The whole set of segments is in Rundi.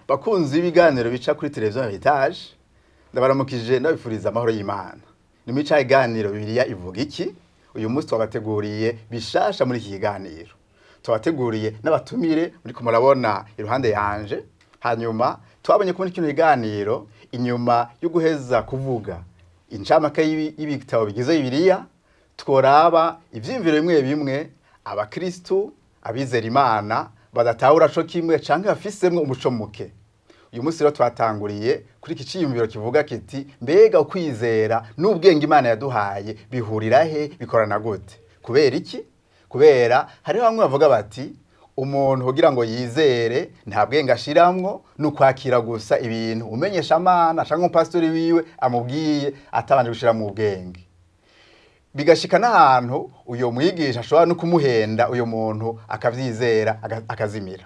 bakunzi ibiganiro bica kuri televiziyo Heritage ndabaramukije ndabifuriza amahoro y'Imana. Ni mu iganiro Bibiliya ivuga iki? Uyu munsi twabateguriye bishasha muri iki kiganiro. Twabateguriye n'abatumire muri ko murabona iruhande yanje. Hanyuma twabonye ko muri kino kiganiro inyuma yo guheza kuvuga incamake y'ibitabo bigize Bibiliya, tworaba ivyimviro bimwe bimwe abakristo abizera Imana badatahura co kimwe canke bafisemwe umuco muke. Uyu munsi rero twatanguriye kuri iki ciyumviro kivuga kiti mbega ukwizera n'ubwenge Imana yaduhaye bihurira he, bikorana gute? Kubera iki? Kubera hariho bamwe bavuga bati umuntu kugira ngo yizere nta bwenge ashiramwo n'ukwakira gusa ibintu umenyesha Imana canke umupastori wiwe amubwiye atabanje gushira mu bwenge. Bigashika n'ahantu uyo mwigisha ashobora no kumuhenda uyo muntu akavyizera akazimira.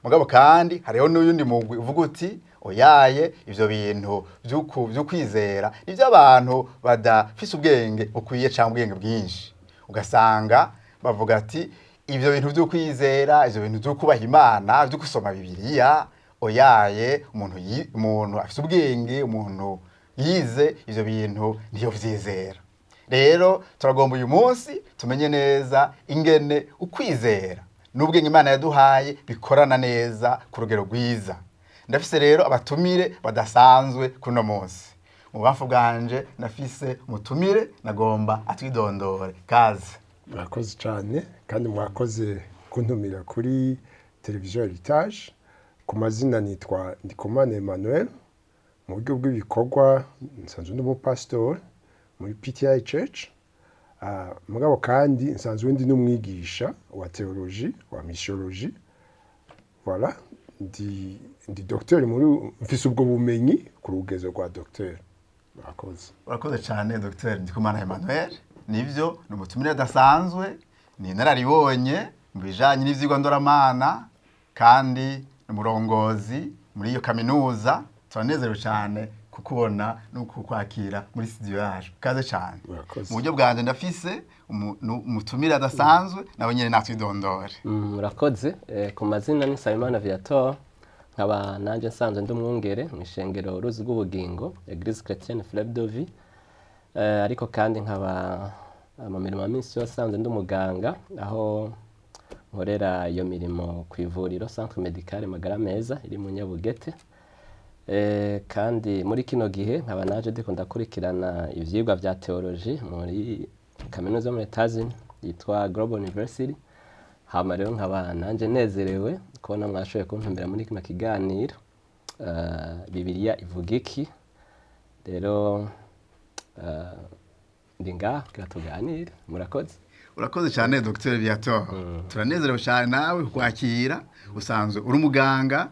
Mugabo kandi hariho n'uyundi mugwi uvuga uti oyaye ivyo bintu vyo kwizera nivyo abantu badafise ubwenge ukwiye cyangwa ubwenge bwinshi. Ugasanga bavuga ati ivyo bintu vyo kwizera, ivyo bintu vyo kubaha Imana, vyo gusoma Bibiliya, oyaye umuntu afise ubwenge, umuntu yize ivyo bintu niyo vyizera. Rero turagomba uyu munsi tumenye neza ingene ukwizera n'ubwenge Imana yaduhaye bikorana neza ku rugero rwiza. Ndafise rero abatumire badasanzwe kuno munsi. Mu bafu bwanje nafise umutumire nagomba atwidondore. Kaze. Mwakoze cyane kandi mwakoze kuntumira kuri televiziyo Heritage. Ku mazina nitwa Ndikumana Emmanuel. Mu buryo bw'ibikorwa nsanzwe n'umupastori muri PTI Church. Mugabo kandi nsanzwe ndi n'umwigisha wa theology wa missiology. Voilà, ndi docteur muri mfise ubwo bumenyi ku rugezo rwa docteur. Murakoze. Urakoze cyane Dr. Ndikumana Emmanuel. Nivyo ni umutumire adasanzwe, ni nararibonye mu bijanye n'ivyigwa ndoramana kandi n'umurongozi muri iyo kaminuza. Turanezerewe cyane kukubona no kukwakira muri studio yacu. Kaze cyane. Mu buryo bwanje ndafise umutumire adasanzwe nawe nyene natwidondore. Murakoze. Ku mazina ni Nsabimana Viator, nkaba nanje nsanzwe ndi umwungere mu ishengero Uruzi rw'Ubugingo Eglise Chrétienne Fleuve de Vie. Ariko kandi nkaba mu mirimo minsi yose nsanzwe ndi umuganga, aho nkorera iyo mirimo ku ivuriro Centre Medical Magara Meza iri mu Nyabugete. Kandi muri kino gihe nkaba naje ndiko ndakurikirana ivyigwa vya theology muri kaminuza yo muri Etazini yitwa Global University. Hama rero nkaba nanje nezerewe kubona mwashoboye kuntumbira muri kino kiganiro Bibiliya ivuga iki. Rero ndi ngaha kugira tuganire. Murakoze. Urakoze cyane Dr. Viator. Turanezerewe cyane nawe kwakira. Usanzwe uri umuganga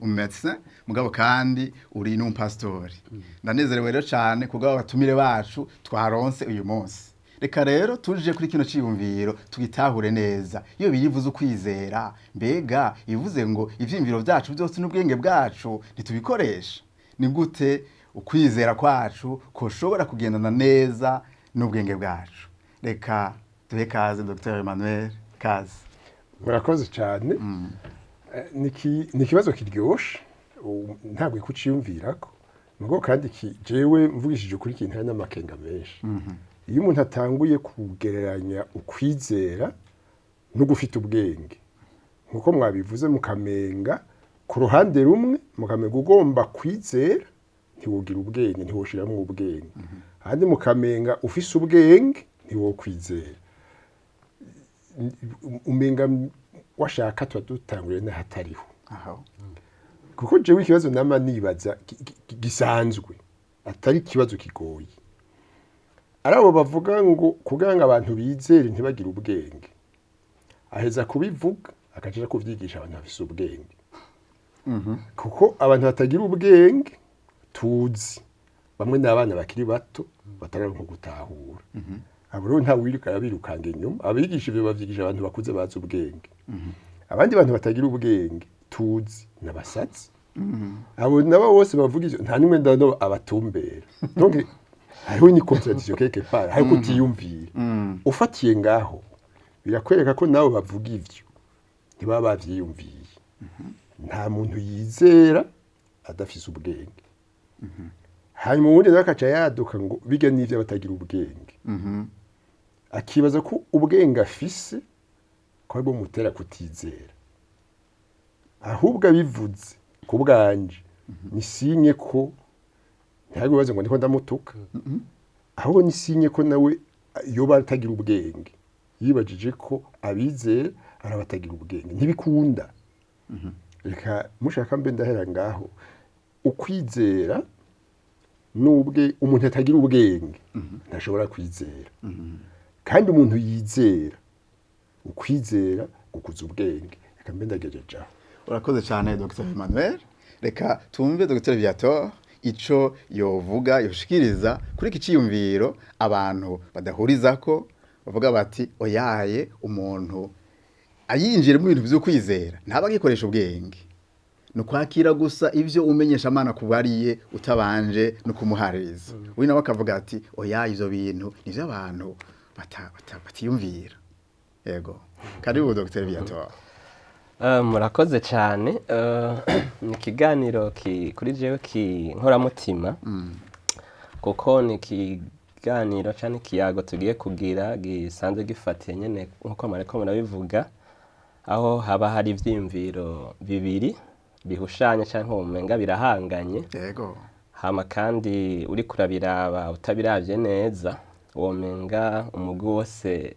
médecin mugabo kandi uri n'umupastori. Ndanezerewe rero cyane kugaba abatumire bacu twaronse uyu munsi. Reka rero tuje kuri kino ciyumviro tugitahure neza. Iyo birivuze ukwizera, mbega ivuze ngo ivyimviro vyacu byose n'ubwenge bwacu ntitubikoresha. Ni gute ukwizera kwacu koshobora kugendana neza n'ubwenge bwacu? Reka duhe kaze Dr. Emmanuel. Kaze. Murakoze cyane. Ni ikibazo kiryoshe ntabwo kuciyumvirako. Mugo kandi jewe mvugishije kuri kintu hari n'amakenga menshi. Iyo umuntu atanguye kugereranya ukwizera no gufita ubwenge, nkuko mwabivuze mukamenga ku ruhande rumwe mukamenga ugomba kwizera ntiwogira ubwenge, ntiwoshiramwo ubwenge. Handi mukamenga ufise ubwenge ntiwokwizera. Umenga washaka dutangurire n'ahatariho. Kuko jewe ikibazo nama nibaza gisanzwe atari ikibazo kigoye. Arabo bavuga ngo kugira ngo abantu bizere ntibagire ubwenge, aheza kubivuga akaja kuvyigisha abantu bafise ubwenge. Kuko abantu batagira ubwenge tuzi bamwe n'abana bakiri bato batararonka gutahura. Abo rero nta wirika yabirukanga inyuma, abigisha ivyo bavyigisha abantu bakuze bazi ubwenge. Abandi bantu batagira ubwenge tuzi n'abasatsi. Abo nabo bose bavuga ivyo nta nimwe ndano abatumbera. Donc hariho ni contradiction quelque part, hariho kutiyumvira. Ufatiye ngaho birakwereka ko nabo bavuga ivyo ntibaba bavyiyumviye. nta muntu yizera adafise ubwenge hanyuma ubundi nawe akaca yaduka ngo biga n'ivyo batagira ubwenge akibaza ko ubwenge afise ko aribwo mutera kutizera ahubwo abivuze ku bwanje nisinye ko ntihabibaze ngo ndiko ndamutuka ahubwo nisinye ko nawe yoba atagira ubwenge yibajije ko abizera arabatagira ubwenge ntibikunda reka mushaka mbe ndahera ngaho ukwizera nubwe umuntu atagira ubwenge ntashobora kwizera kandi umuntu yizera ukwizera gukuza ubwenge reka mbe ndagejeje aho urakoze cyane Dr Emmanuel reka tumve Dr Viator ico yovuga yoshikiriza kuri iki ciyumviro abantu badahuriza ko bavuga bati oyaye umuntu ayinjira mu bintu byo kwizera ntaba gikoresha ubwenge no kwakira gusa ivyo umenyesha amana kubariye utabanje no kumuhaririza we nawe akavuga ati oya ivyo bintu nivyo abantu batiyumvira yego karibu Dr Viator. Murakoze cyane ni ikiganiro kuri jewe kinkoramutima kuko ni ikiganiro cyane ikiyago tugiye kugira gisanzwe gifatiye nyene nkuko mareko murabivuga aho haba hari ivyimviro bibiri bihushanya cyangwa umenga birahanganye yego hama kandi uri kurabiraba utabiravye neza womenga umugwi wose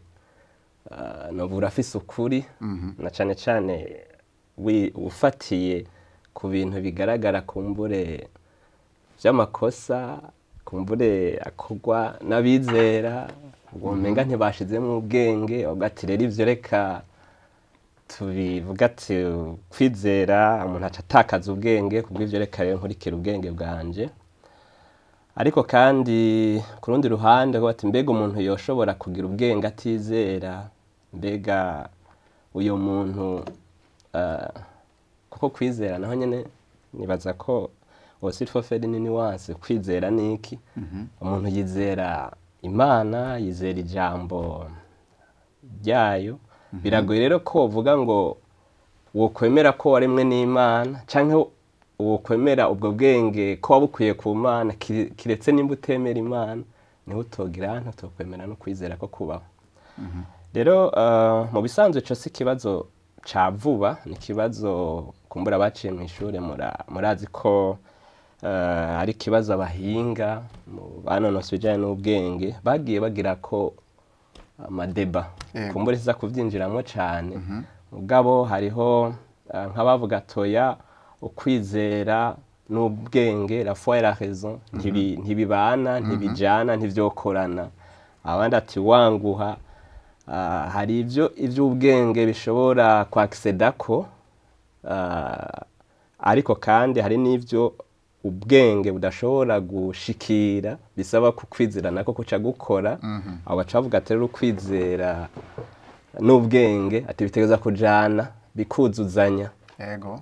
no burafise ukuri na cyane cyane ufatiye ku bintu bigaragara kumbure vy'amakosa kumbure akogwa n'abizera womenga ntibashizemo ubwenge ugati rero ivyo reka tubivuga ati kwizera umuntu aca atakaza ubwenge kubw'ivyo reka rero nkurikira ubwenge bwanje ariko kandi ku rundi ruhande bati mbega umuntu yoshobora kugira ubwenge atizera mbega uyo muntu kuko kwizera naho nyene nibaza ko aussi il faut faire une nuance kwizera niki umuntu yizera Imana yizera ijambo ryayo biragoye rero ko uvuga ngo wokwemera ko waremwe n'Imana canke wokwemera ubwo bwenge ko wabukwiye ku Mana kiretse nimba utemera Imana niho utogira ntutokwemera no kwizera ko kubaho rero mu bisanzwe cyo si kibazo ca vuba ni kibazo kumbura baciye mu ishure murazi ko ari kibazo abahinga banonosoye bijanye n'ubwenge bagiye bagira ko amadeba kumbura siza kuvyinjiramo cyane mugabo hariho nk'abavuga toya ukwizera n'ubwenge la foi et la raison ntibibana ntibijana ntivyokorana abandi ati wanguha hari ivy'ubwenge bishobora kwaksedako ariko kandi hari n'ivyo ubwenge budashobora gushikira bisaba kukwizera nako kuca gukora abo bacavuga ati rero ukwizera n'ubwenge ati bitegeza kujana bikuzuzanya yego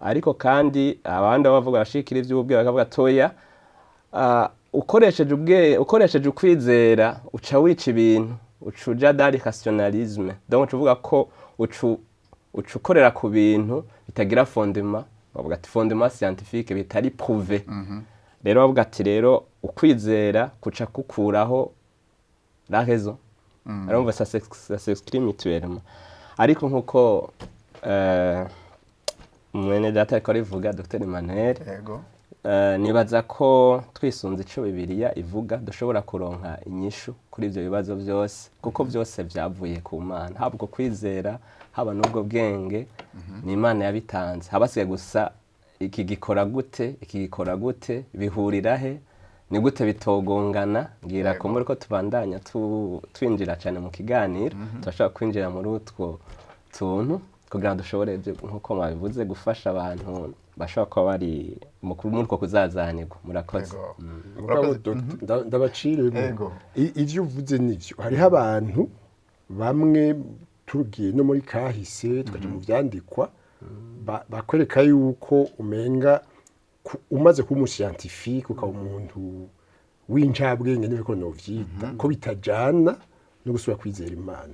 ariko kandi abandi bavuga bashikira ivy'ubwenge bakavuga toya ukoresheje ukwizera uca wica ibintu ucuja dari rationalisme donc tuvuga ko ucukorera ku bintu bitagira fondement bavuga ati fondement scientifique bitari prouvé rero bavuga ati rero ukwizera kuca kukuraho la raison alors ça s'exprime mutuellement ariko nkuko mwene data ko rivuga Dr Emmanuel yego nibaza ko twisunze ico Bibiliya ivuga dushobora kuronka inyishu kuri ivyo bibazo byose kuko byose byavuye ku Mana habwo kwizera haba n'ubwo bwenge ni Imana yabitanze habasiye gusa iki gikora gute bihurira he ni gute bitogongana ngira ko muri ko tubandanya twinjira cyane mu kiganiro turashaka kwinjira muri utwo tuntu kugira ngo dushobore nkuko mwabivuze gufasha abantu bashobora kuba bari muri ko kuzazanirwa murakoze ndabaciremo ivyo uvuze nivyo hariho abantu bamwe turugiye no muri kahise twaje mu vyandikwa bakwereka yuko umenga umaze kuba umuscientifique ukaba umuntu w'incabwenge n'ibiko novyita ko bitajana no gusubira kwizera Imana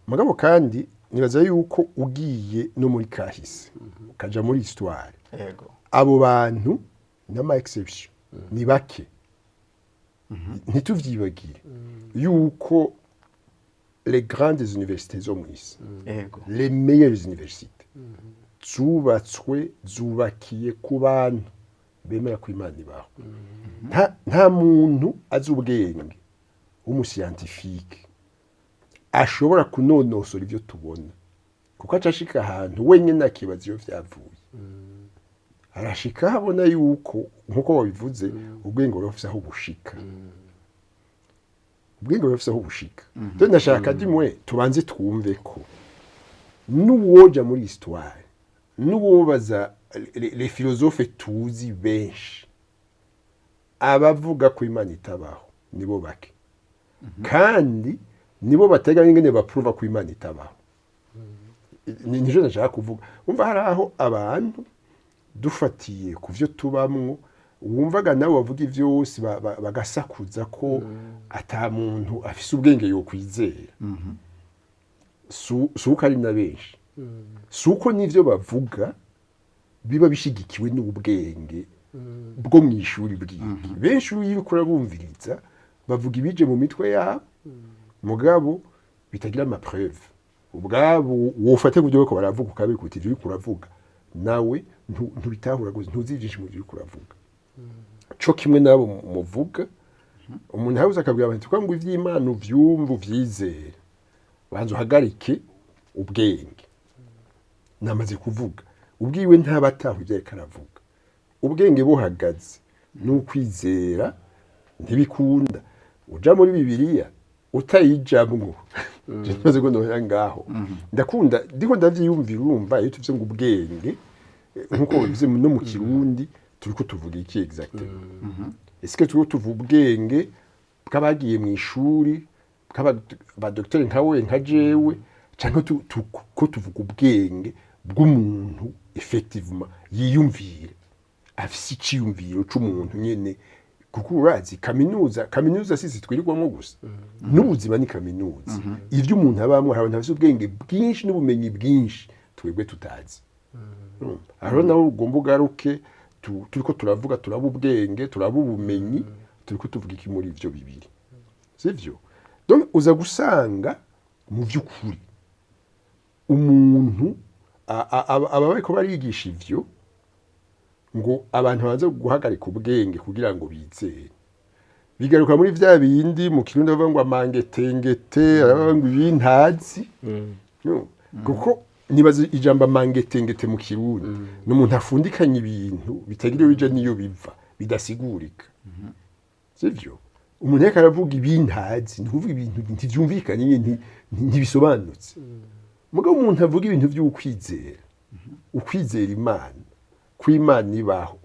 mugabo kandi nibaza yuko ugiye no muri kahise ukaja muri histoire yego abo bantu n'ama exception ni bake ntituvyibagire yuko les grandes universités zo mw'isi yego les meilleures universités zubakiye ku bantu bemera ko Imana ibaho nta muntu azi ubwenge w'umuscientifique ashobora kunonosora ivyo tubona kuko acashika ahantu wenyene akibaza iyo vyavuye arashika habona yuko nkuko wabivuze ubwenge burafise aho bushika ubwenge burafise aho bushika rero ndashaka dimwe tubanze twumve ko n'uwoja muri histoire n'uwobaza les philosophes tuzi benshi abavuga ko Imana itabaho nibo bake kandi nibo batega ingene bapruva ko Imana itabaho nijo ndashaka kuvuga umva hari aho abantu dufatiye ku vyo tubamwo wumvaga nawe wavuga ivyose bagasakuza ko ata muntu afise ubwenge yo kwizera suko ari na benshi suko n'ivyo bavuga biba bishigikiwe n'ubwenge bwo mw'ishuri bw'iki benshi uriko urabumviriza bavuga ibije mu mitwe yabo mugabo bitagira ama preuve ubwabo wofate kuvyo bako baravuga ukabikuti ivyo uriko uravuga nawe ntubitahura gusa ntuzivyinshi mu byo uravuga co kimwe nabo muvuga umuntu habuze akabwira abantu ko ngo ivy'Imana uvyumva uvyizere banze uhagarike ubwenge namaze kuvuga ubwiwe ntabataho ivyo ariko aravuga ubwenge buhagaze n'ukwizera ntibikunda uja muri Bibiliya utayijamwo maze ko ndohera ngaho ndakunda ndiko ndavyiyumvira urumva iyo tuvye ngo ubwenge nkuko bivuze no mu Kirundi turiko tuvuga iki exactement est-ce que turiko tuvuga ubwenge bw'abagiye mu ishuri ba docteur nkawe nka jewe canke ko tuvuga ubwenge bw'umuntu effectivement yiyumvire afise iciyumviro c'umuntu nyene kuko urazi kaminuza sisi twirirwamo gusa n'ubuzima ni kaminuza ivyo umuntu abamwe hari abantu bafise ubwenge bwinshi n'ubumenyi bwinshi twebwe tutazi aho naho ugomba ugaruke turiko turavuga turaba ubwenge turaba ubumenyi turiko tuvuga iki muri ivyo bibiri sivyo donc uza gusanga mu vy'ukuri umuntu aba bariko barigisha ivyo ngo abantu baza guhagarika ubwenge kugira ngo bizere bigaruka muri vya bindi mu Kirundi bavuga ngo amangetengete aravuga ngo ibintazi kuko nibaza ijambo amangetengete mu Kirundi n'umuntu afundikanye ibintu bitagira bija niyo biva bidasigurika sivyo umuntu yaka aravuga ibintazi ntuvuga ibintu ntivyumvikanye ntibisobanutse mugabo umuntu avuga ibintu vy'ukwizera ukwizera Imana kw'Imana ibaho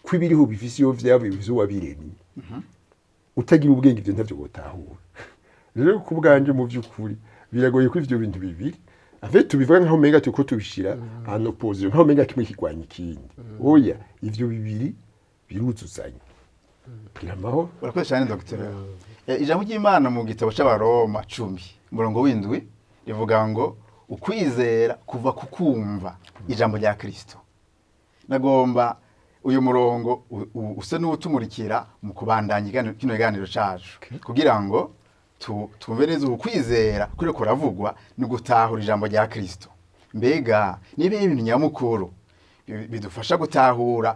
kw'ibiriho bifise iyo vyabo bivuze wabiremye utagira ubwenge ivyo ntavyo gutahura rero kubwanje mu vy'ukuri biragoye ko ivyo bintu bibiri ave tubivuga nkaho menga tuko tubishira en opposition nkaho menga kimwe kigwanya ikindi oya ivyo bibiri biruzuzanya kiramaho urakoze cyane Dr. Ijambo ry'Imana mu gitabo c'abaroma 10 murongo w'indwi rivuga ngo ukwizera kuva kukumva ijambo rya Kristo nagomba uyu murongo usa n'utumurikira mu kubandanya kino kiganiro cacu kugira ngo tumve neza ukwizera kuri kuravugwa ni gutahura ijambo rya Kristo mbega nibe ibintu nyamukuru bidufasha gutahura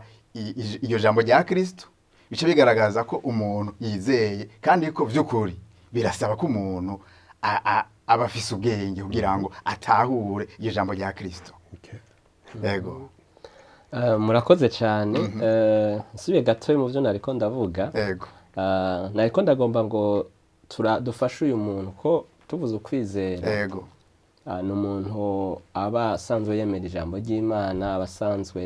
iyo jambo rya Kristo bice bigaragaza ko umuntu yizeye kandi ko vy'ukuri birasaba ko umuntu abafise ubwenge kugira ngo atahure iyo jambo rya Kristo yego murakoze cyane nsubiye gatoya mu byo nariko ndavuga yego nariko ndagomba ngo dufashe uyu muntu ko tuvuze ukwizera yego ni umuntu aba asanzwe yemera ijambo ry'Imana aba asanzwe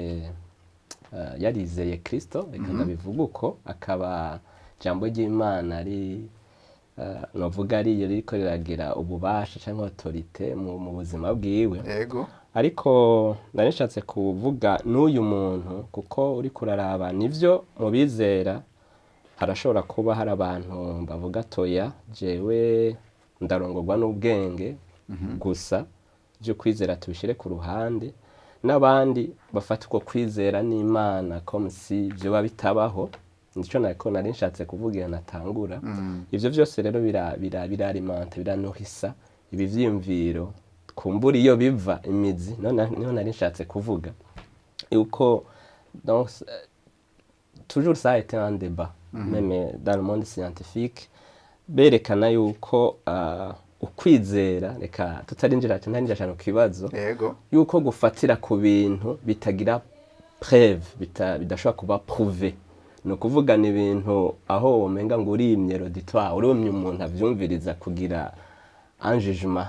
yarizeye Kristo reka ndabivuga uko akaba ijambo ry'Imana ari novuga ari riko riragira ububasha cyangwa autorité mu buzima bwiwe yego ariko narishatse kuvuga n'uyu muntu kuko uri kuraraba nivyo mu bizera harashobora kuba hari abantu bavuga toya jewe ndarongorwa n'ubwenge gusa byo kwizera tubishire ku ruhande n'abandi bafata uko kwizera n'Imana comme si byo babitabaho nico nari nshatse kuvugira natangura ivyo byose rero birarimanta biranohisa ibi vyimviro kumbura iyo biva imizi niho nari nshatse kuvuga yuko donc toujours ça a été un débat même dans le monde scientifique berekana yuko ukwizera reka tutarinjira cyane kibazo yuko gufatira ku bintu bitagira preuve bidashobora kuba prouvé no kuvugana ibintu aho womenga ngo urimye roditoire urumye umuntu avyumviriza kugira un jugement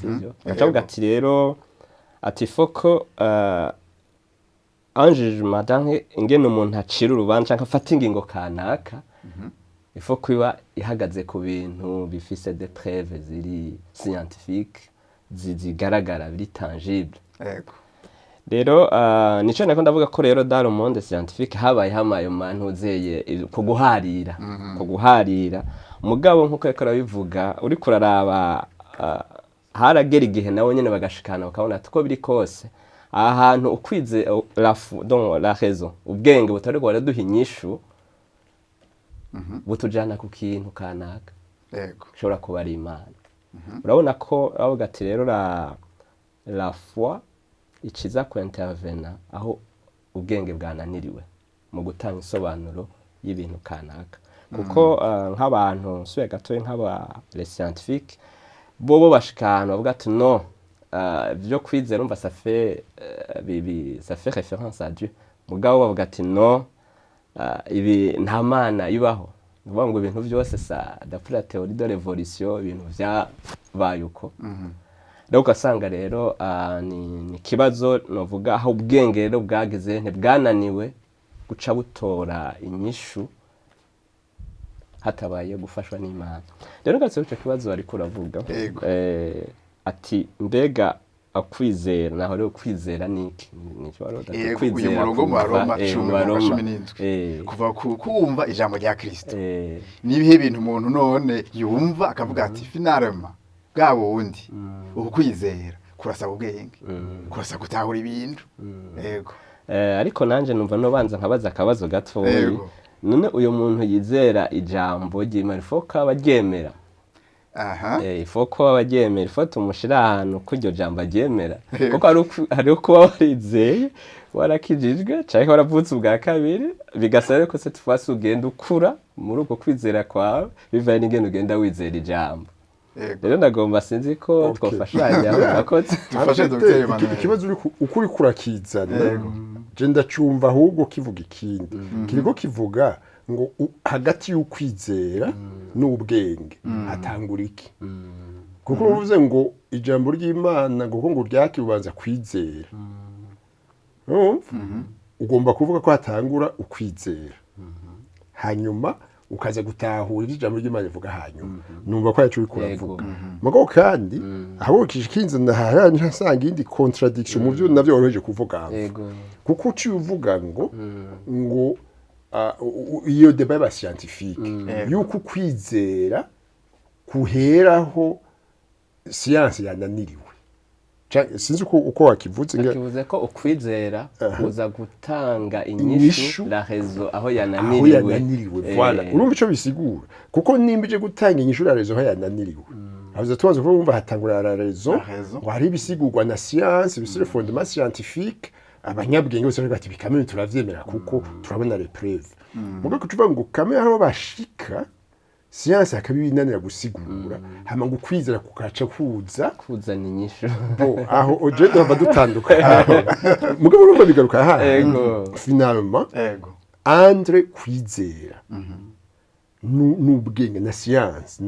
sivyo akavuga ati rero ati foko un jugement donc ingene umuntu acira urubanza canke afata ingingo kanaka ifo kuba ihagaze ku bintu bifise des preuves ziri scientifique zigaragara biri tangible yego rero nico nako ndavuga ko rero dans le monde scientifique habaye hamayo mantu uzeye kuguharira mugabo nkuko yakora bivuga uri kuraraba haragera igihe nawe nyene bagashikana bakabona tuko biri kose ahantu ukwize la raison ubwenge butari bwaraduha inyishu butujana ku kintu kanaka yego shobora kuba ari Imana urabona ko avuga ati rero la foi ikiza ku intervena aho ubwenge bwananiriwe mu gutanga isobanuro y'ibintu kanaka kuko nk'abantu suye gatoye les scientifiques bobo bashikana bavuga ati no byo kwizera umva ça fait référence à Dieu mugabo bavuga ati no ibi nta mana ibaho uvuga ngo ibintu byose ça d'après la théorie de l'évolution ibintu byabaye uko rero ugasanga rero ni kibazo novuga aho ubwenge rero bwageze ntibwananiwe guca butora inyishu hatabaye gufashwa n'Imana rero gatse cyo kibazo ari kuravuga ati mbega akwizera naho rero kwizera niki nicyo warota kwizera murongo mu Roma 10:17 kuva kumva ijambo rya Kristo nibihe bintu umuntu none yumva akavuga ati finalement bwabo wundi ukwizera kurasaba ubwenge kurasa gutahura ibintu yego ariko nanje numva no banza nkabaza akabazo gatoyi none uyo muntu yizera ijambo ry'Imana foka baryemera ifoko abagemera ifata umushira ahantu kuryo jamba agemera kuko ari uko warizeye warakijijwe cyangwa waravutse ubwa kabiri bigasaba ko se tufase ugenda ukura muri uko kwizera kwawe bivaye n'ingene ugenda wizera ijambo rero ndagomba sinzi ko twafashanya akoze dufashe Dr. Emmanuel ikibazo ukuri kurakizana je ndacumva ahubwo kivuga ikindi kiriko kivuga ngo hagati y'ukwizera n'ubwenge hatangura iki kuko uvuze ngo ijambo ry'Imana ngo ryakibanza kwizera ugomba kuvuga ko hatangura ukwizera hanyuma ukaza gutahura ijambo ry'Imana rivuga hanyuma numva ko yacu bikuravuga mugabo kandi aho kishikinze ndaharanje nsanga indi contradiction mu byo navyo woroheje kuvuga kuko uciye uvuga ngo iyo débat ba scientifique yuko kwizera kuheraho science yananiriwe sinzi uko wakivuze ko ukwizera kuza gutanga inyishu la raison aho yananiriwe voilà urumva ico bisigura kuko nimbije gutanga inyishu la raison aho yananiriwe avuze tubanze kumva hatangura la raison ngo hari bisigurwa na science bisire fondement scientifique abanyabwenge bose bati bikamene turavyemera kuko turabona les preuves mugo kutuva ngo kamera aho bashika science akabibinanira gusigura hama ngo kwizera kukaca kuzana inyishu aho oje ndava dutanduka mugo urumva bigaruka finalement entre kwizera n'ubwenge na science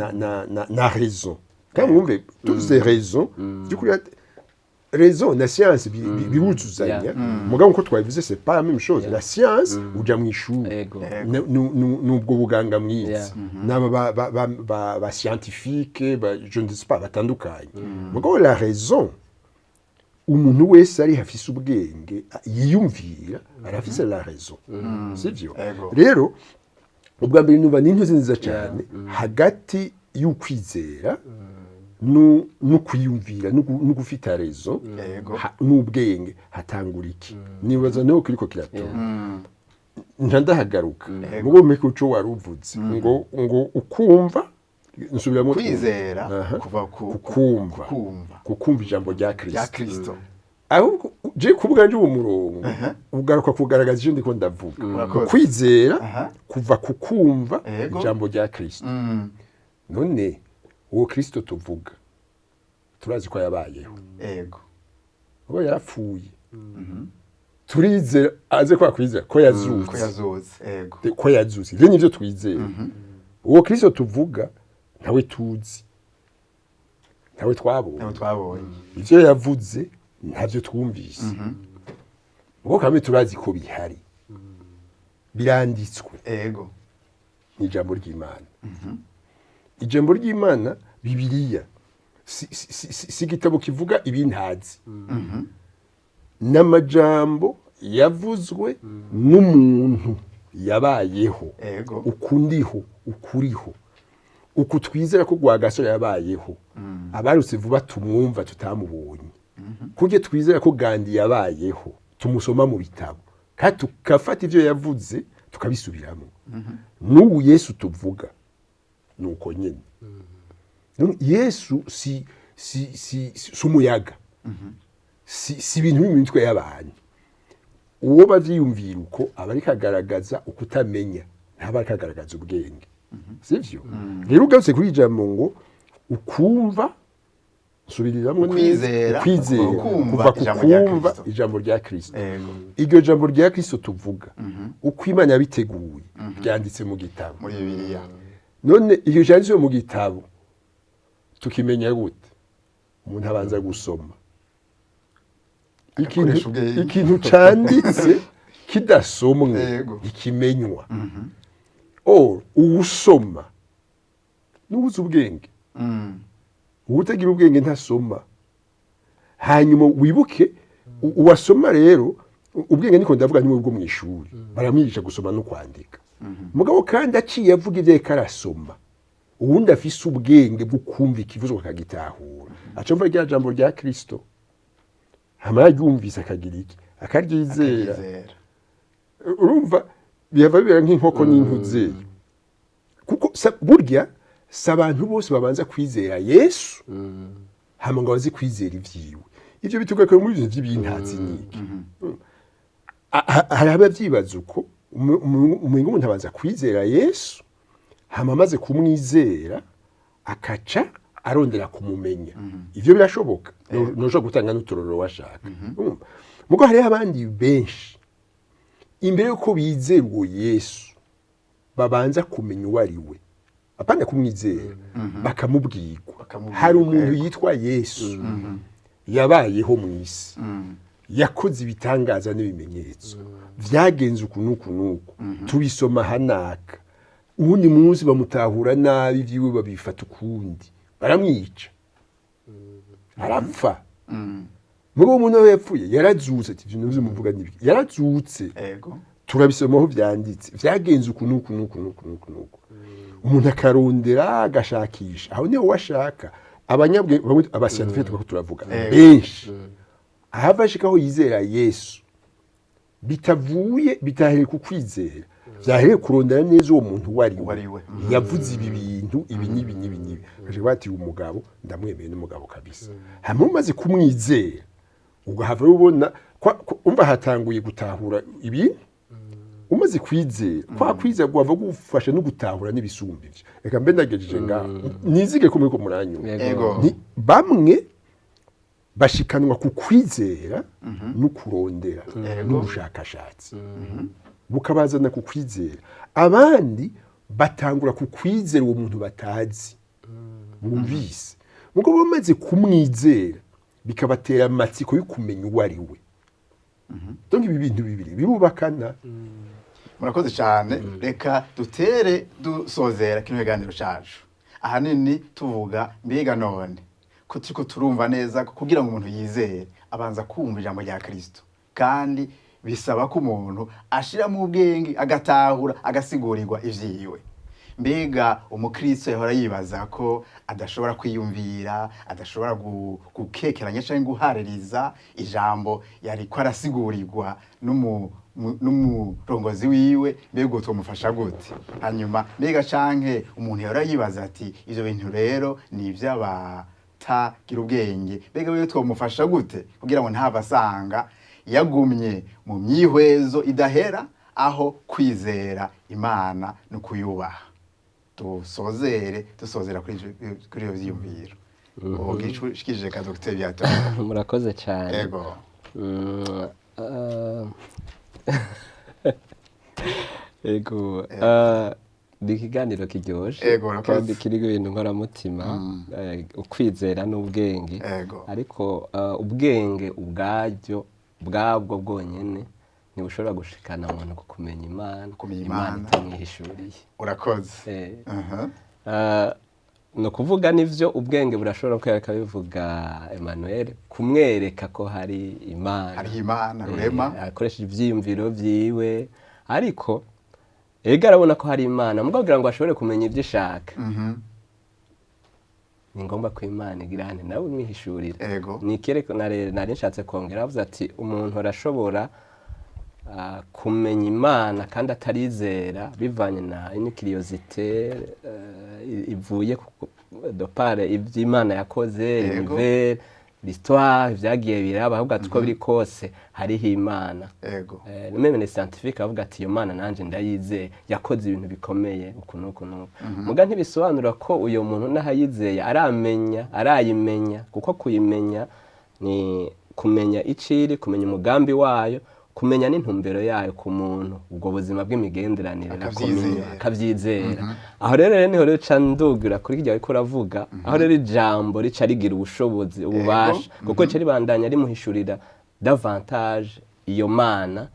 na raison kandi mwumve toutes ces raisons byukuri raison na science bibuzuzanya mugabo uko twabivuze c'est pas la même chose la science uja mwishuri n'ubwo buganga mwiza n'aba ba scientifique je ne sais pas batandukanye mugabo la raison umuntu wese ari hafise ubwenge yiyumvira arafise la raison sivyo rero ubwa mbere numva n'intu nziza cyane hagati y'ukwizera n'ukwiyumvira n'ugufita rezo Yego. n'ubwenge hatangura iki nibaza niho kiriko kiratora ndahagaruka mugo meke uco waruvuze ngo ukumva nsubiramo kwizera kuva kukumva ijambo rya ya Kristo Kristo. ahubwo je kubwanje uwo murongo ugaruka kugaragaza icyo ndiko ndavuga Urakoze. kwizera kuva kukumva Yego. ijambo rya Kristo none uwo Kristo tuvuga turazi ko yabayeho Yego. uwo yarapfuye turizera aze kwa kwizera ko yazutse Ko yazutse. Yego. ko yazutse ivyo nivyo twizera uwo Kristo tuvuga ntawe tuzi ntawe twabonye Nabo twabonye. ivyo yavuze ntavyo twumvise ubwo kamwe turazi ko bihari biranditswe Yego. n'ijambo ry'Imana ijambo ry'Imana Bibiliya si igitabo kivuga ibintazi n'amajambo yavuzwe n'umuntu yabayeho Yego. ukundiho ukuriho uku twizera ko Rwagasore yabayeho abarutse vuba tumwumva tutamubonye kujye twizera ko Gandhi yabayeho tumusoma mu bitabo kandi tukafata ivyo yavuze tukabisubiramo n'ubu Yesu tuvuga nuko nyene Yesu si umuyaga si ibintu b'imitwe y'abantu uwo bavyiyumvira uko aba ariko agaragaza ukutamenya ntaba ariko agaragaza ubwenge sivyo rero ugarutse kuri ijambo ngo ukumva subiriramwe Ukwizera, kuva kukumva ijambo rya Kristo Yego. iryo jambo rya Kristo tuvuga uko Imana yabiteguye byanditse mu gitabo Muri Bibiliya. none iyo cyanditswe mu gitabo tukimenya gute umuntu abanza gusoma Agakoresha ubwenge. ikintu canditse kidasomwe Yego. ikimenywa uwusoma n'ubuze ubwenge uwutagira ubwenge ntasoma hanyuma wibuke uwasoma rero ubwenge niko ndavuga nimwe bwo mu ishuri baramwigisha gusoma no kwandika mugabo kandi aciye avuga ivyo karasoma uwundi afise ubwenge bwo kumva ikivuzo akagitahura aca mva rya jambo rya Kristo hamara yumvise akagira iki akaryizera urumva bihava bibera nk'inkoko n'intuze kuko burya abantu bose babanza kwizera Yesu hama ngo bazi kwizera ivyiwe ivyo bitugaruka muri ibintu vy'ibintazi niki hari abavyibaza uko umuntu abanza kwizera Yesu hama amaze kumwizera akaca arondera kumumenya ivyo birashoboka noshobora gutanga n'uturorero washaka mugo hariho abandi benshi imbere yuko bizera uwo Yesu babanza kumenya uwo ari we apana kumwizera bakamubwirwa hari umuntu yitwa Yesu yabayeho mu isi yakoze ibitangaza n'ibimenyetso vyagenze uku nuku tubisoma hanaka ubundi munsi bamutahura nabi ivyiwe babifata ukundi baramwica arapfa mugo umuntu we yapfuye yarazutse ati ibintu vy'umuvuga n'ibiki yarazutse turabisomaho vyanditse vyagenze uku nuku umuntu akarondera agashakisha aho niho washaka abanyabwenge abasiyantifike twako turavuga benshi ahava ashikaho yizera Yesu bitahereye ku kwizera vyahereye kurondera neza uwo muntu wari we yavuze ibi bintu ibi nibi aje bati umugabo ndamwemeye n'umugabo kabisa hamwe umaze kumwizera ugahava ubona umva hatanguye gutahura ibintu umaze kwizera kwa kwizera gwava gufasha no gutahura n'ibisumba ivyo reka mbe ndagejeje ngaho nizige ko muri ko muranyuma bamwe bashikanwa ku kwizera no kurondera n'ubushakashatsi bukabazana ku kwizera abandi batangura ku kwizera uwo muntu batazi bumvise muko bamaze kumwizera bikabatera amatsiko yo kumenya uwo ari we donc ibi bintu bibiri birubakana murakoze cyane reka dutere dusozera kino kiganiro cyacu ahanini tuvuga mbega none ko turiko turumva neza kugira ngo umuntu yizere abanza kumva ijambo rya Kristo kandi bisaba ko umuntu ashira mu bwenge agatahura agasigurirwa ivyiwe mbega umukristo yahora yibaza ko adashobora kwiyumvira, adashobora gukekeranya cyangwa guhaririza ijambo yariko arasigurirwa n'umurongozi wiwe, mbega twamufasha gute? Hanyuma mbega canke umuntu yahora yibaza ati ivyo bintu rero ni ivy'abatagira ubwenge, mbega wewe twamufasha gute kugira ngo ntava asanga yagumye mu myihwezo idahera aho kwizera Imana no kuyubaha. Dusozera kuri iyo vyiyumviro. Ubwishikije ka Dr. Viateur. Murakoze cyane. Yego. Ego. Ni ikiganiro kiryoshe kandi kiriho ibintu nkoramutima, ukwizera n'ubwenge. Ariko ubwenge ubwabwo bwonyene ntibushobora gushikana umuntu ku kumenya Imana itamwihishuriye. Urakoze. No kuvuga nivyo ubwenge burashobora kwereka bivuga Emmanuel kumwereka ko hari Imana rurema, akoresheje ivyiyumviro vyiwe, ariko ega arabona ko hari Imana mugabo kugira ngo ashobore kumenya ivyo ishaka. Ni ngombwa ko Imana igirane nawe umwihishurira. Ni kereko nari nshatse kongera avuze ati umuntu arashobora kumenya Imana kandi atarizera bivanye na inikiriyozite ivuye de part ivy'Imana yakoze, l'univers, l'histoire, vyagiye biraba, ahubwo ati ko biri kose hariho Imana. Même les scientifiques bavuga ati iyo Mana nanje ndayizeye, yakoze ibintu bikomeye uku nuku nuku. Muga ntibisobanura ko uyo muntu nahayizeye arayimenya, kuko kuyimenya ni kumenya iciri, kumenya umugambi wayo, kumenya n'intumbero yayo ku muntu, ubwo buzima bw'imigenderanire akavyizera. Aho rero niho rero ca ndugira kuri kirya ariko uravuga, aho rero ijambo rica rigira ubushobozi, ububasha, kuko rica ribandanya rimuhishurira davantage iyo Mana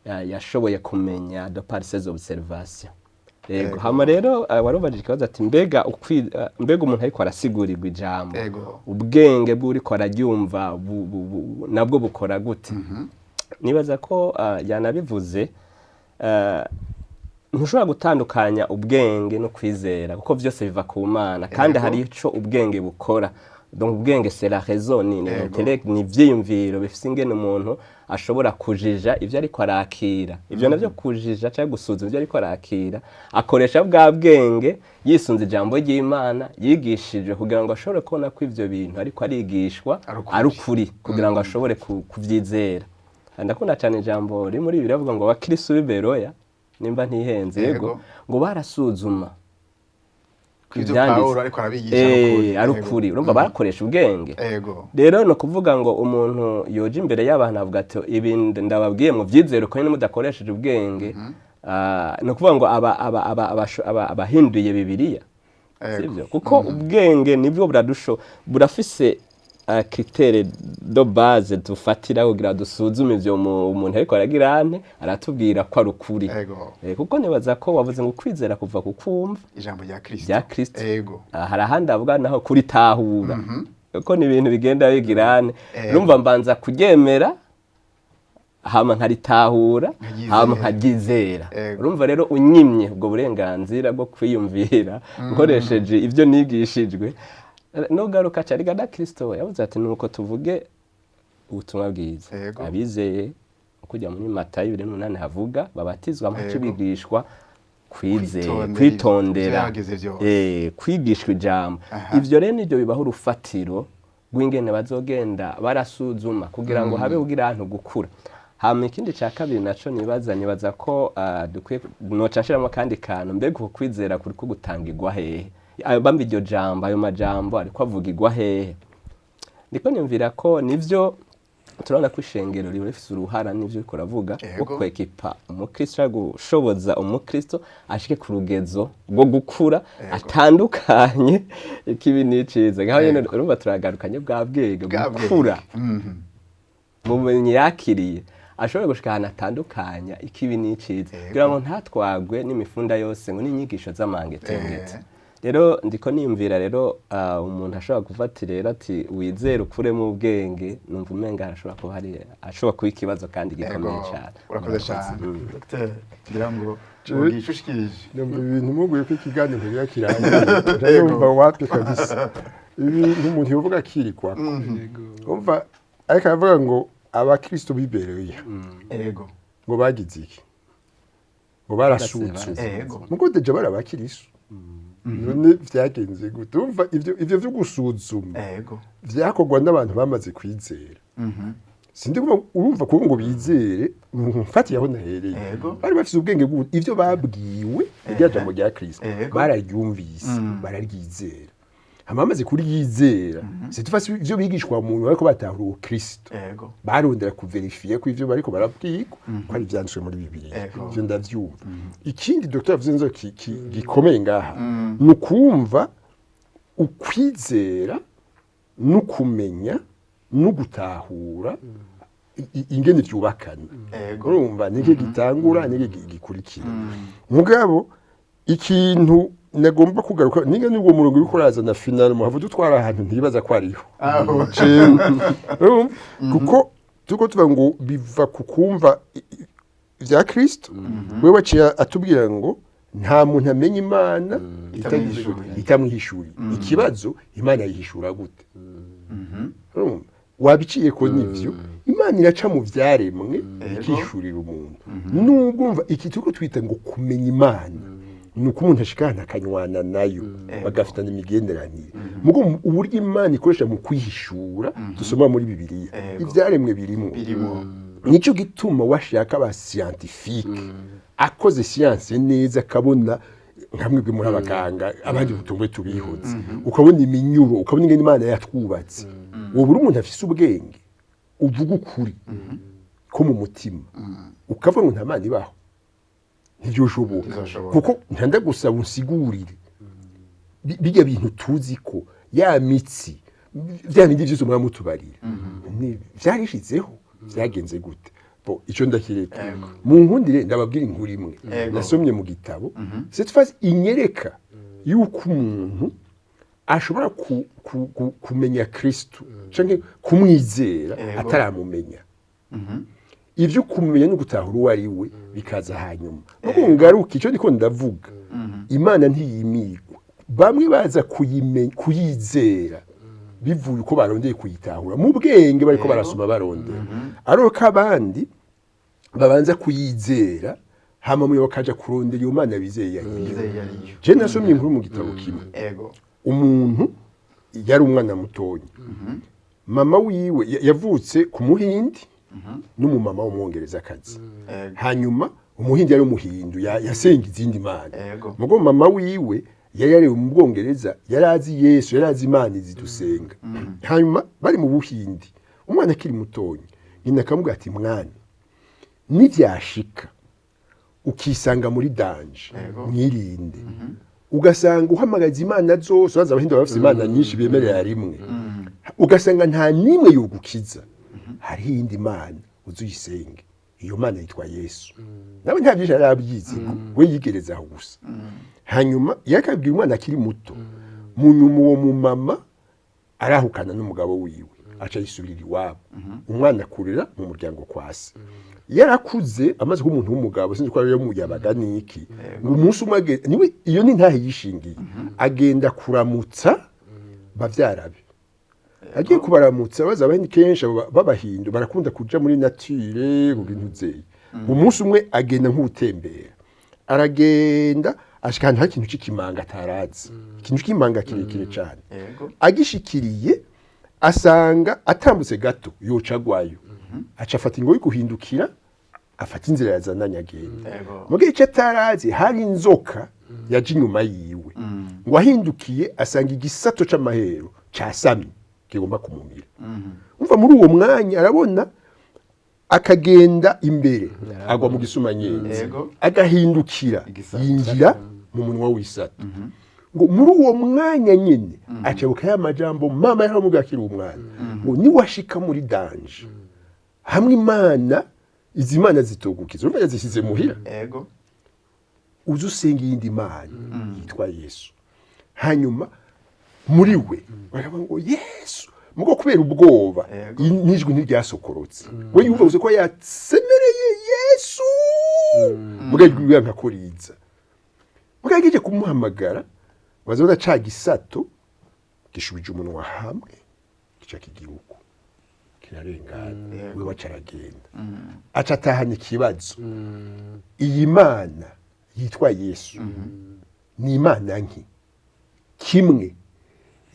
yashoboye kumenya de par ses observations. Hama rero warubajije ikibazo ati mbega umuntu ariko arasigurirwa ijambo, ubwenge bw'uriko araryumva nabwo bukora gute? Nibaza ko yanabivuze, ntushobora gutandukanya ubwenge no kwizera kuko vyose biva ku Mana, kandi hari ico ubwenge bukora. Donc ubwenge c'est la raison, ni intellect, ni vyiyumviro bifise ingene umuntu ashobora kujija ivyo ariko arakira. Ivyo navyo kujija cyangwa gusuzuma ivyo ariko arakira, akoresha bwa bwenge yisunze ijambo ry'Imana yigishijwe kugira ngo ashobore kubona ko ivyo bintu ariko arigishwa arukuri, kugira ngo ashobore kuvyizera. Ndakunda cyane ijambo ri muri Bibiliya avuga ngo abakristo b'Iberoya nimba ntihenze, yego, ngo barasuzuma kw'ivyo Pawulo ariko arabigisha arukuri. Urumva barakoresha ubwenge. Rero no kuvuga ngo umuntu yoje imbere y'abantu avuga ati ibindi ndababwiye mu vyizero ko nyine mudakoresheje ubwenge, no kuvuga ngo abahinduye Bibiliya, sivyo? Kuko ubwenge nibwo burafise critère de base dufatira kugira dusuzume ivyo umuntu ariko aragirane, aratubwira ko arukuri. Kuko nibaza ko wavuze ngo kwizera kuva ku kumva ijambo rya Kristo. Hari ahandi avuga naho kuri tahura, kuko ni ibintu bigenda bigirane. Urumva mbanza kuryemera, hama nkaritahura, hama nkaryizera. Urumva rero unyimye ubwo burenganzira bwo kwiyumvira nkoresheje ivyo nigishijwe, nogaruka cariga na Kristo yavuze ati nuko tuvuge ubutumwa bwiza. Abizeye kujya muri Matayo 2:8 havuga babatizwa amace bigishwa kwitondera, kwigishwa ijambo. Ivyo rero nivyo bibaho urufatiro rw'ingene bazogenda barasuzuma kugira ngo habe ugira ahantu gukura. Hama ikindi ca kabiri naco nibaza ko dukwiye noca nshiramo kandi kantu, mbega ukwizera kuri ko gutangirwa hehe? Bambi iryo jambo, ayo majambo ariko avugirwa hehe? Ndiko nyumvira ko nivyo turabona ko ishengero rifise uruhara n'ivyo riko ravuga ko kwekipa umukristo, gushoboza umukristo ashike ku rugezo rwo gukura atandukanye ikibi n'iciza. Ngaho nyene urumva turagarukanye bwa bwege gukura mu bumenyi yakiriye, ashobora gushika ahantu atandukanya ikibi n'iciza kugira ngo ntatwagwe n'imifunda yose ngo n'inyigisho z'amangetengete. rero ndiko niyumvira rero umuntu ashobora gufata rero ati wizere ukuremo ubwenge numva umenga ashobora kuba ikibazo kandi gikomeye cyane. Urakoze cyane Dr. ngira ngo ugishushikirije numva ibintu muguye ko ikiganiro ntibiba kirangiye numva wapi kabisa ibintu umuntu yovuga akiri kwako umva ariko aravuga ngo abakristo bibereye ngo bagize iki ngo barasutse mugo deje barabakiriso none vyagenze gute umva ivyo vyo gusuzuma vyakorwa n'abantu bamaze kwizera sindi kuba urumva ko ngo bizere mfati yaho nahereye bari bafite ubwenge gute ivyo babwiwe iryaja mu rya Kristo bararyumvise bararyizera bamaze kuryizera c'est ivyo bigishwa mu bariko batahura Kristo barondera kuverifiye ko ivyo bariko barabwirwa ko ari vyanditswe muri Bibiliya ivyo ndavyumva ikindi Dr. Vuzenzo gikomeye ngaha nukumva ukwizera no kumenya no gutahura ingene vyubakana urumva niki gitangura niki gikurikira mugabo ikintu nagomba kugaruka ninge nubwo murongo uri kurazana final muhavu dutwara ahantu ntibaza ko ariho kuko tuko tuva ngo biva kukumva vya Kristo we waciye atubwira ngo nta muntu amenya Imana itamwihishuriye ikibazo Imana yihishura gute wabiciye ko nivyo Imana iraca mu vyaremwe ikishurira umuntu nubwo umva iki tuko twita ngo kumenya Imana nuko umuntu ashikana akanywana nayo bagafitana imigenderanire mugo uburyo Imana ikoresha mu kwihishura dusoma muri Bibiliya ivyaremwe birimo nico gituma washaka aba scientifique akoze science neza kabona nkamwebwe muri abaganga abandi butumwe tubihoze ukabona iminyuro ukabona ingene Imana yatwubatse uwo buri umuntu afise ubwenge uvuga ukuri ko mu mutima ukavuga ngo nta Mana ibaho ntibyoshoboka kuko ntanda gusaba unsigurire bijya bintu tuzi ko ya mitsi bya bindi byose mwamutubarira vyarishizeho vyagenze gute bo ico ndakireka mu nkundire ndababwira inkuru imwe nasomye mu gitabo cette phase inyereka yuko umuntu ashobora kumenya Kristo canke kumwizera ataramumenya ivyo kumenya no gutahura uwo ari we bikaza hanyuma nuko ngaruka ico ndiko ndavuga Imana ntiyimigwa bamwe baza kuyizera bivuye uko barondeye kuyitahura mu bwenge bariko barasoma barondera aroka abandi babanza kuyizera hama muyo bakaja kurondera iyo Mana bizeye yariyo je nasomye inkuru mu gitabo kimwe umuntu yari umwana mutonya mama wiwe yavutse ku Muhindi n'umumama w'umwongerezakazi hanyuma umuhindi yari umuhindu yasenga izindi mana mugo mama wiwe yari mu Bwongereza yarazi Yesu yarazi Imana izidusenga hanyuma bari mu Buhindi umwana akiri mutonya nyina akamubwira ati mwana nivyashika ukisanga muri danje mwirinde ugasanga uhamagaza Imana zose baza abahindu bafite Imana nyinshi bemerera rimwe ugasanga nta nimwe yogukiza hari indi Mana uzuyisenge iyo Mana yitwa Yesu nawe nta byinshi arabyizi we yigereza aho gusa hanyuma yakabwira umwana akiri muto munyuma uwo mu mama arahukana n'umugabo wiwe aca yisubirira iwabo umwana akurira mu muryango kwase yarakuze amaze ko umuntu w'umugabo sinzi ko ari yo muyabaga niki ngo umunsi umwe niwe iyo ni ntahe yishingiye agenda kuramutsa bavyarabe agiye kubaramutsa baza abandi kenshi babahindu barakunda kuja muri nature mu bintu zeye umunsi umwe agenda nk'utembera aragenda ashikana ikintu c'ikimanga atarazi ikintu c'ikimanga kirekire cyane agishikiriye asanga atambutse gato yocagwayo aca afata ingo y'guhindukira afata inzira yazananye agenda mugihe cyatarazi hari inzoka yaje inyuma yiwe ngo ahindukiye asanga igisato c'amahero casamye kigomba kumumira umva muri uwo mwanya arabona akagenda imbere agwa mu gisumanyenge agahindukira yinjira mu munwa w'isato ngo muri uwo mwanya nyine acabuka ya majambo mama yaramubwira akiri umwana ngo niwashika muri danje hamwe Imana izi Mana zitogukiza urumva yazishyize muhira uzusenga iyindi Mana yitwa Yesu hanyuma muri we baravuga ngo Yesu mugo kubera ubwoba Yego. nijwi ntiryasokorotse we yumva uzi ko yasemereye Yesu mugajwi yankakoriza mugagije kumuhamagara wazona ca gisato gishubije umunwa hamwe gica kigihugu kirarengana we wacaragenda aca atahana ikibazo iyi mana yitwa Yesu ni imana nki kimwe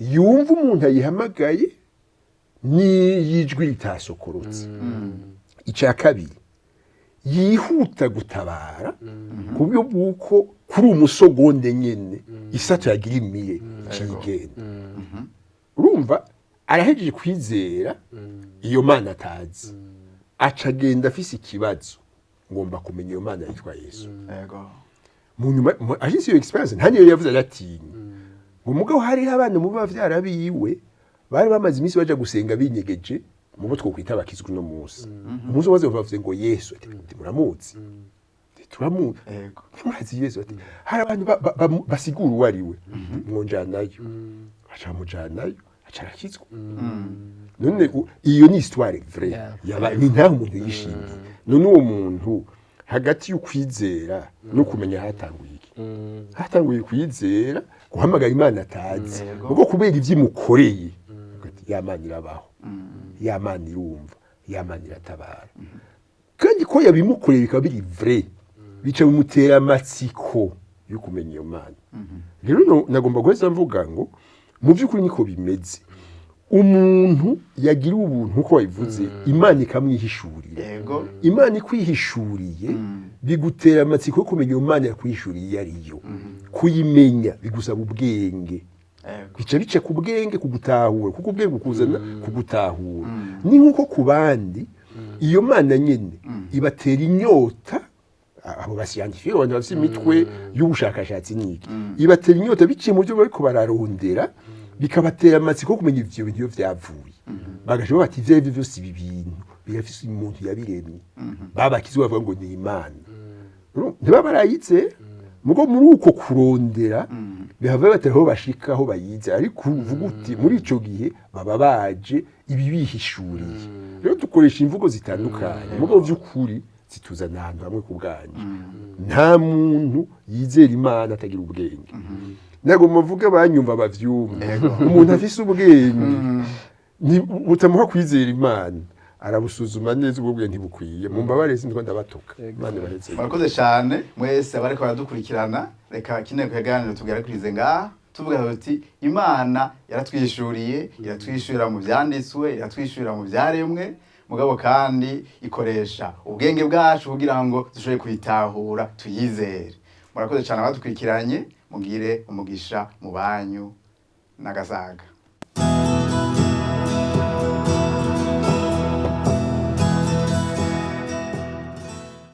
yumva umuntu ayihamagaye n'iyijwi ritasokorotse icya kabiri yihuta gutabara ku buryo bw'uko kuri umusogonde nyine isato yagira imiye kigenda urumva arahejeje kwizera iyo mana atazi aca agenda afise ikibazo ngomba kumenya iyo mana yitwa Yesu Yego. mu nyuma ashise iyo experience nta niyo yavuze aratinya ngo mugabo hariho abana mu bavyara biwe bari bamaze iminsi baja gusenga binyegeje mu bo twokwita abakizwe no munsi umunsi waze bavuze ngo Yesu ati muramuzi turamuzi Yego. murazi Yesu ati hari abantu basigura uwo ari we mwonjanayo aca mujanayo aca arakizwa none iyo ni histoire vraie Yeah. ni nta muntu yishimiye none uwo muntu hagati y'ukwizera no kumenya hatanguye iki hatanguye kwizera guhamagara imana atazi Yego. ubwo kubera ivyimukoreye ya mana irabaho ya mana irumva ya mana iratabara kandi ko yabimukoreye bikaba biri vrai bica bimutera amatsiko yo kumenya iyo mana rero nagomba guheza mvuga ngo mu by'ukuri niko bimeze umuntu yagira ubuntu nkuko wabivuze imana ikamwihishurira Yego. imana ikwihishuriye bigutera amatsiko yo kumenya iyo mana yakwihishuriye iyo ariyo kuyimenya bigusaba ubwenge Yego. bica bice ku bwenge kugutahura kuko ubwenge bukuzana kugutahura ni nkuko ku bandi iyo mana nyene ibatera inyota abo basiyantifiye abantu bafite imitwe y'ubushakashatsi n'iki ibatera inyota biciye mu byo bariko bararondera bikabatera amatsiko yo kumenya ivyo bintu iyo vyavuye bagaje bati ivyo arivyo vyose ibi bintu birafise umuntu yabiremye babakizwe bavuga ngo ni imana ntibaba barayitse mugo muri uko kurondera bihava batariho bashika aho bayize ariko uvuga uti muri ico gihe baba baje ibi bihishuriye rero dukoresha imvugo zitandukanye mugo vy'ukuri zituzana ahantu hamwe ku bwanyu nta muntu yizera imana atagira ubwenge ntabwo muvuga banyumva bavyumva umuntu afise ubwenge butamuha kwizera imana arabusuzuma neza ubwo bwenge ntibukwiye mu mbabare sindiko ndabatuka imana ibaheze Murakoze cyane mwese abariko baradukurikirana reka kine kuganira tugarakurize ngaha tuvuga tuti imana yaratwishuriye iratwishurira mu vyanditswe iratwishurira mu vyaremwe mugabo kandi ikoresha ubwenge bwacu kugira ngo dushobore kuyitahura tuyizere murakoze cyane abadukurikiranye mugire umugisha mu banyu n'agasaga